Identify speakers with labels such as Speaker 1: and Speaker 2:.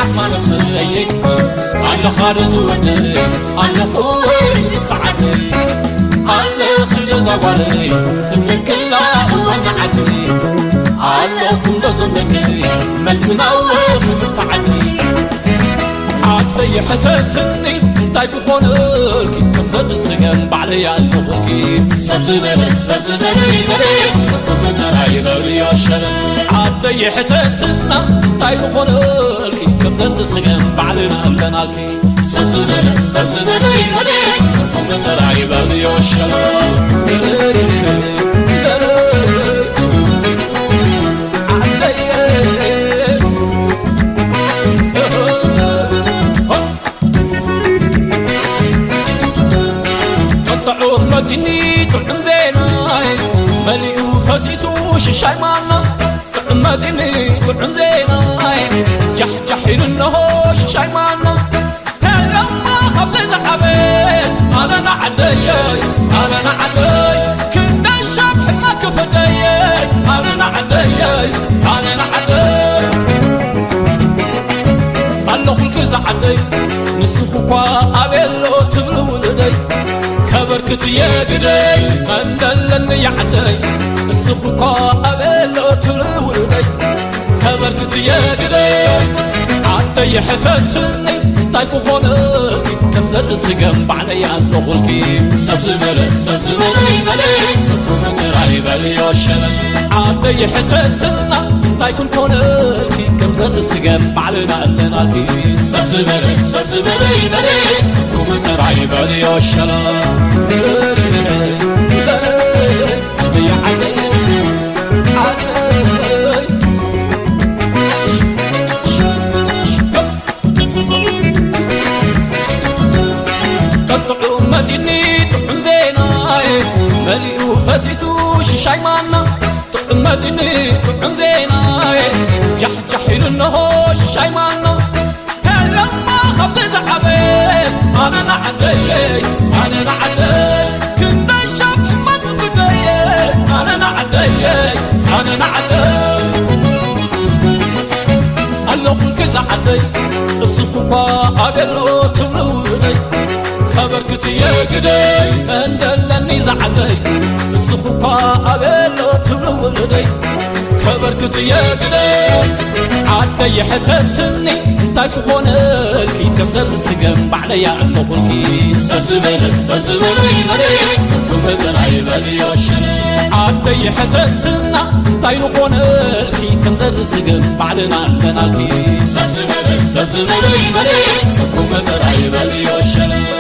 Speaker 1: عصمان بسرية على خالص ودي على خوي سعدي على خلص زوالي تنكلا وانا عدي على خلص زمكي ملسنا وخمرتعدي حتى يحتتني تايكو خونركي كم زد السجن بعدي ألمغكي سبزدني سبزدني تراي بلي وشل حتى يحتتنا تايكو خونركي كم زد السجن بعدنا ألنالكي سبزدني تراي بلي وشل طعمتني طعم زيناي مليء خسيسو ششاي مالنا طعمتني طعم زيناي جح جحين النهو ششاي مالنا تلما خبز زعبين أنا عدي أنا عدي كنا شبح ما كفدي أنا عدي أنا عدي الله خلق زعدي نسخوا أبيلو تبلو لدي كبركت يا قدي من دلني يعدي السخوقا أبيلو تبلو لدي كبركت يا قدي عدي حتتني تايكو خونركي كم زر السقم بعدي عنو خلقي سبز ملي سبكو متراي بلي وشلل عدي حتتنا تايكون خونركي كم زر السقم بعدنا ألنالكي سبز ملي سبكو متراي بلي وشلل طعمتني طعم زيناي مليء فسيسو ششاي مالنا طعمتني طعم زيناي جح جحين النهو ششاي مالنا تلما خبز زعبين أنا نعدي كنا شبح ما تبدي أنا نعدي الله خلق زعدي السقوقا أبيلو تبلودي كبركت يا قدي من دلني زعدي السخوقا أبيلو تبلو لدي كبركت يا قدي عدي حتتني تايكو خونركي كم زر السقم بعدي عنو خلقي سبز ملي سبكو متراي بلي وشل عدي حتتنا تايكو خونركي كم زر السقم بعدنا ألنالكي سبز ملي سبكو متراي بلي وشل